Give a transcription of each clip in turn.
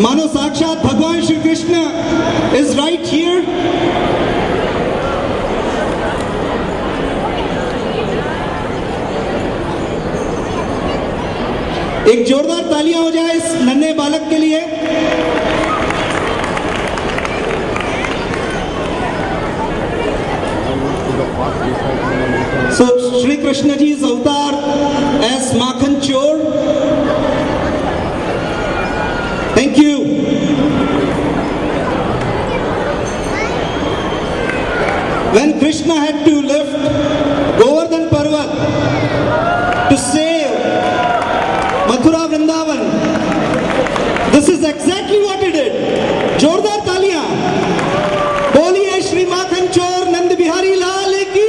मानो साक्षात भगवान Shri Krishna is right here. एक जोरदार तालियां हो जाए इस नन्हे बालक के लिए। So Shri Krishna ji's avatar as Makhan Chor. Thank you. When Krishna had to lift Govardhan Parvat to save Mathura Vrindavan, this is exactly what he did. Jordar taliyan. Boliye Shri Makhan Chor Nand Bihari Lal ki.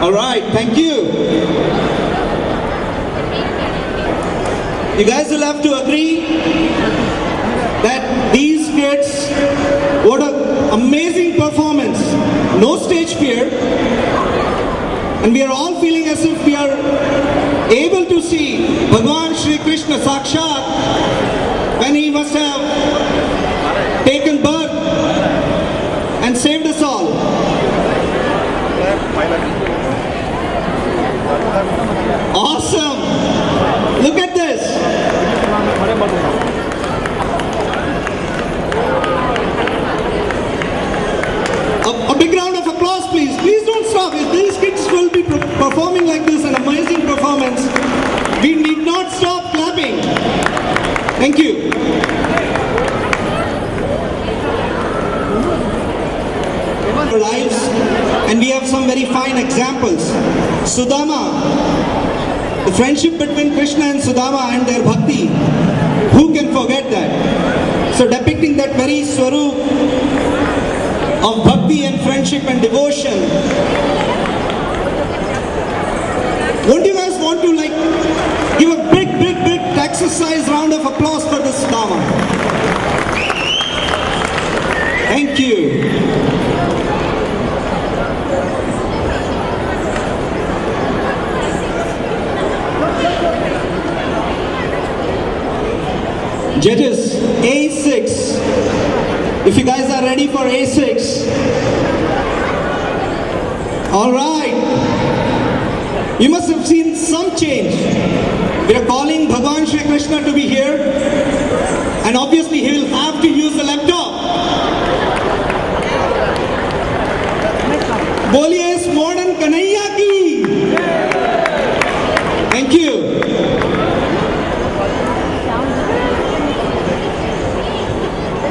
All right, thank you. You guys will have to agree that these kids, what an amazing performance. No stage fear. And we are all feeling as if we are able to see Bhagwan Shri Krishna Sakshat when he must have taken birth and saved us all. Awesome! Look at this! A big round of applause, please. Please don't stop. If these kids will be performing like this, an amazing performance, we need not stop clapping. Thank you. Our lives, and we have some very fine examples. Sudama, the friendship between Krishna and Sudama and their bhakti. Who can forget that? So depicting that very swaroop of bhakti and friendship and devotion. Won't you guys want to give a big exercise round of applause for this Dhamma? Thank you. Judges, A6. If you guys are ready for A6. All right. You must have seen some change. We are calling Bhagwan Shri Krishna to be here. And obviously he will have to use the laptop. Boliye is modern Kanhaiya ki. Thank you.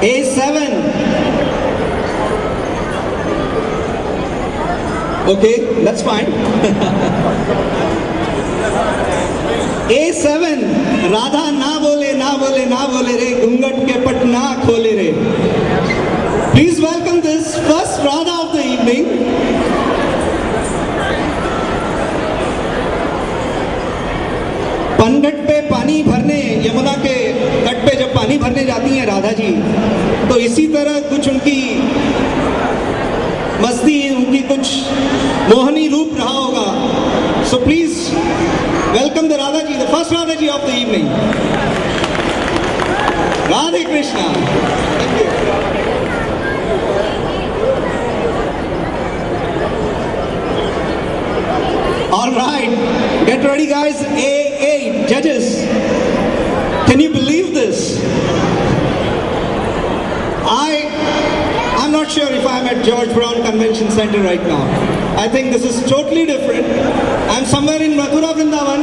A7. Okay, that's fine. A7. Radha na bole, na bole, na bole re, gungat ke pat na khole re. Please welcome this first Radha of the evening. पनघट पे पानी भरने, यमुना के तट पे जब पानी भरने जाती हैं राधा जी, तो इसी तरह कुछ उनकी मस्ती, उनकी कुछ मोहनी रूप रहा होगा. So please welcome the Radha ji, the first Radha ji of the evening. Radhe Krishna. Thank you. All right, get ready guys. A8, judges. Can you believe this? I'm not sure if I'm at George Brown Convention Center right now. I think this is totally different. I'm somewhere in Mathura Vrindavan,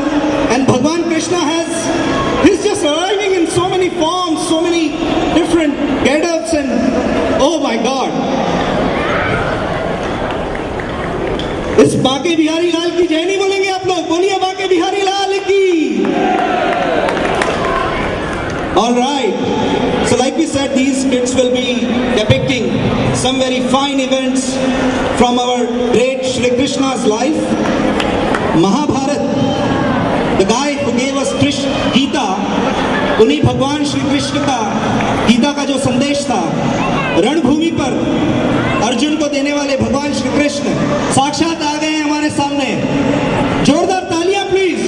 and Bhagwan Krishna he's just arriving in so many forms, so many different get-ups, and oh my God. इस बाके बिहारी लाल की जय नहीं बोलेंगे आप लोग? बोलिए बाके बिहारी लाल की. All right. So like we said, these kids will be depicting some very fine events from our great Shri Krishna's life. Mahabharat, the guy who gave us Gita, उन्हीं भगवान श्री कृष्ण का गीता का जो संदेश था, रणभूमि पर अर्जुन को देने वाले भगवान श्री कृष्ण साक्षात आ गए हैं हमारे सामने. जोरदार तालियां प्लीज.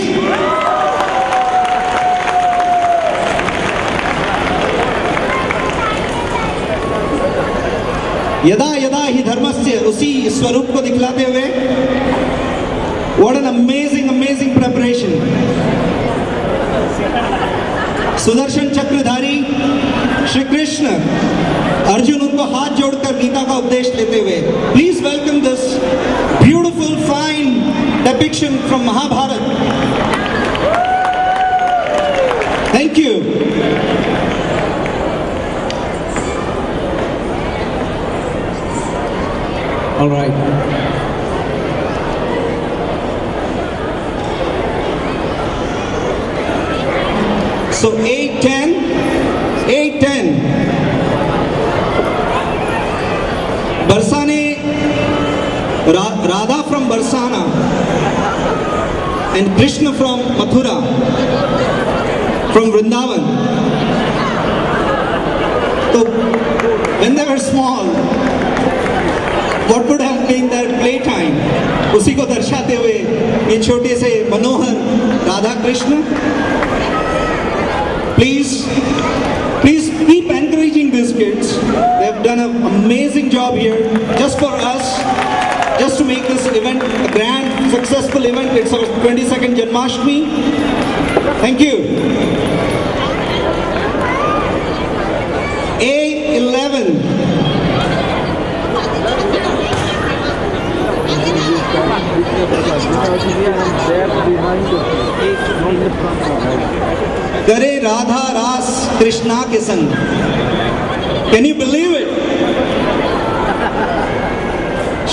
यदा यदा ही धर्मस्य, उसी स्वरूप को दिखलाते हुए, what an amazing preparation. Sudarshan चक्रधारी श्री कृष्ण, अर्जुन उनको हाथ जोड़कर गीता का उपदेश लेते हुए. Please welcome this beautiful fine depiction from Mahabharata. Thank you. All right. So 8:10. Barsane, Radha from Barsana and Krishna from Mathura, from Vrindavan. So when they were small, what would have been their playtime? उसी को दर्शाते हुए ये छोटे से मनोहर Radha Krishna. Please keep encouraging these kids. They have done an amazing job here just for us, just to make this event a grand, successful event. It's our 22nd Janmashtami. Thank you. A11. करे राधा रास कृष्णा के संग. Can you believe it?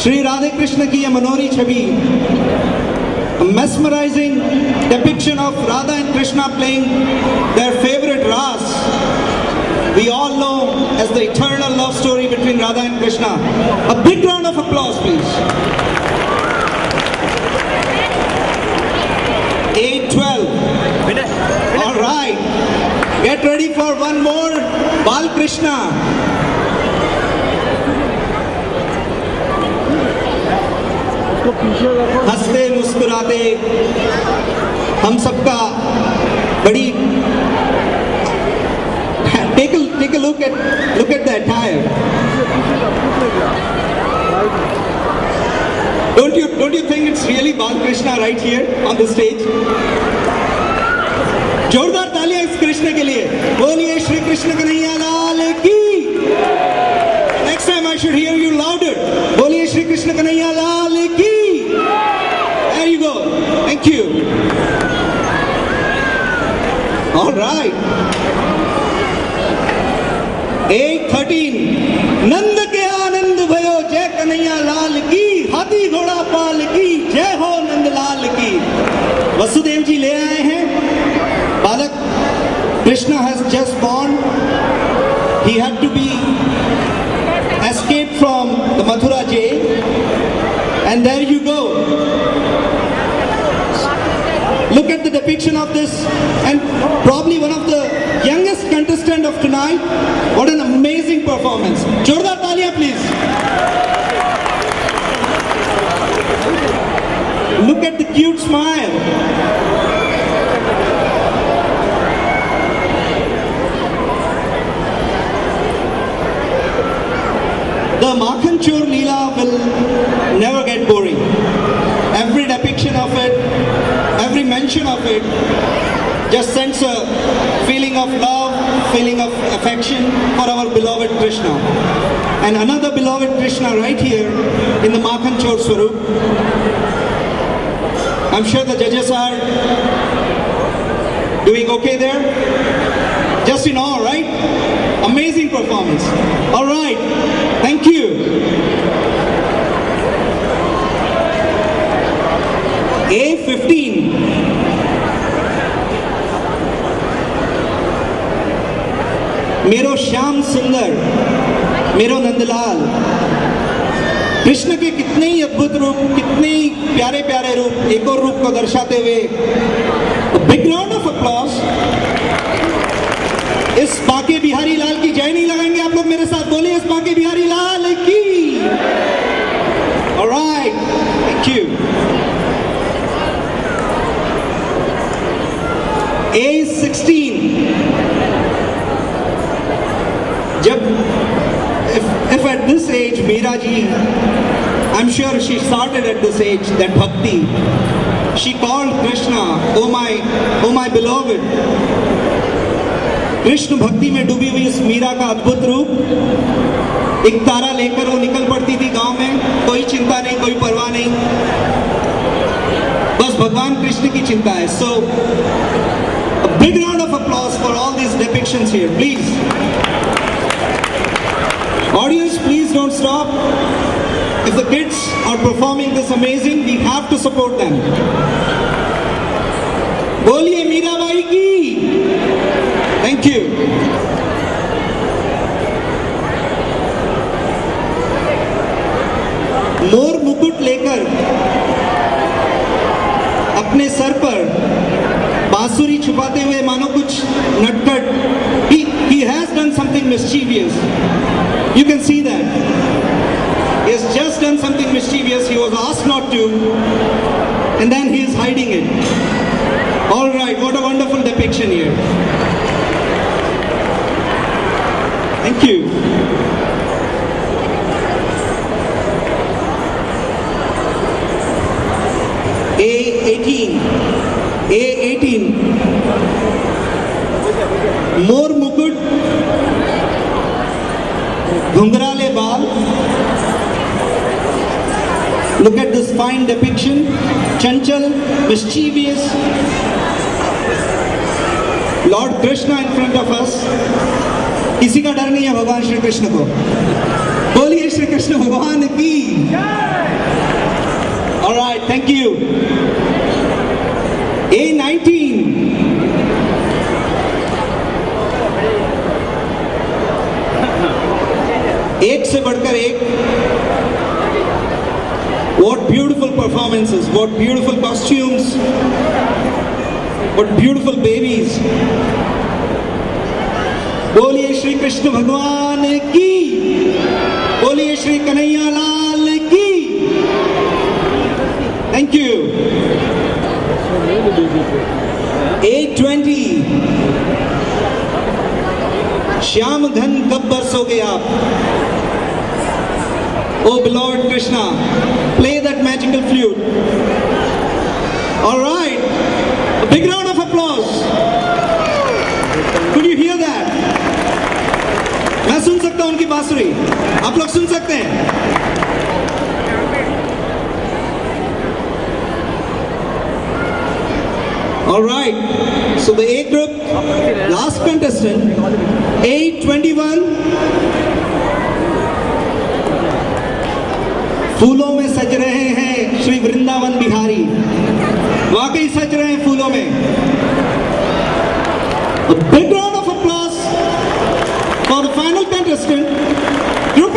Shri Radhe Krishna की यह मनोहरी छवि, a mesmerizing depiction of Radha and Krishna playing their favorite ras. We all know as the eternal love story between Radha and Krishna. A big round of applause, please. 8:12. All right. Get ready for one more Bal Krishna. हंसते मुस्कुराते हम सबका बड़ी. Take a look at the attire. Don't you think it's really Bal Krishna right here on the stage? जोरदार तालियां इस कृष्ण के लिए. बोलिए श्री कृष्ण कन्हैया लाल की. Next time I should hear you louder. बोलिए श्री कृष्ण कन्हैया लाल की. There you go. Thank you. All right. 8:13. नंद के आनंद भयो जय कन्हैया लाल की. हाथी घोड़ा पाल की जय हो नंदलाल की. वसुदेव जी ले आए हैं बालक. Krishna has just born. He had to be escaped from the Mathura jail, and there you go. Look at the depiction of this, and probably one of the youngest contestant of tonight. What an amazing performance. Jordar taaliyan please. Look at the cute smile. The Makhan Chor Leela will never get boring. Every depiction of it, every mention of it just sends a feeling of love, feeling of affection for our beloved Krishna. And another beloved Krishna right here in the Makhan Chor Swarup. I'm sure the judges are doing okay there. Just in awe, right? Amazing performance. All right. Thank you. A15. मेरो श्याम सुंदर, मेरो नंदलाल. कृष्ण के कितने ही अद्भुत रूप, कितने ही प्यारे प्यारे रूप, एक और रूप को दर्शाते हुए बिग राउंड ऑफ अप्लॉज. इस बाके बिहारी लाल की जय नहीं लगाएंगे आप लोग मेरे साथ? बोलिए इस बाके बिहारी लाल की. Alright, thank you. A16. जब if at this age, Meera ji, I'm sure she started at this age, that bhakti. She called Krishna, oh my beloved. Krishna भक्ति में डूबी हुई इस मीरा का अद्भुत रूप, एक तारा लेकर वो निकल पड़ती थी गांव में, कोई चिंता नहीं, कोई परवाह नहीं, बस भगवान कृष्ण की चिंता है. So a big round of applause for all these depictions here, please. Audience, please don't stop. If the kids are performing this amazing, we have to support them. बोलिए मीराबाई की. Thank you. मोर मुकुट लेकर अपने सर पर बांसुरी छुपाते हुए मानो कुछ नटखट, he has done something mischievous. You can see that. He has just done something mischievous. He was asked not to, and then he is hiding it. All right, what a wonderful depiction here. Thank you. A18. मोर मुकुट, घुंघराले बाल. Look at this fine depiction. Chanchal, mischievous. Lord Krishna in front of us. किसी का डर नहीं है भगवान श्री कृष्ण को. बोलिए श्री कृष्ण भगवान की. All right, thank you. A19. एक से बढ़कर एक. What beautiful performances, what beautiful costumes, what beautiful babies. बोलिए श्री कृष्ण भगवान की. बोलिए श्री कन्हैया लाल की. Thank you. A20. श्याम घन कब बरसोगे आप. Oh beloved Krishna, play that magical flute. All right, a big round of applause. Could you hear that? मैं सुन सकता हूं उनकी बांसुरी. आप लोग सुन सकते हैं? All right, so the A group, last contestant, A21. फूलों में सज रहे हैं श्री वृंदावन बिहारी. वाकई सज रहे हैं फूलों में. A big round of applause for the final contestant, group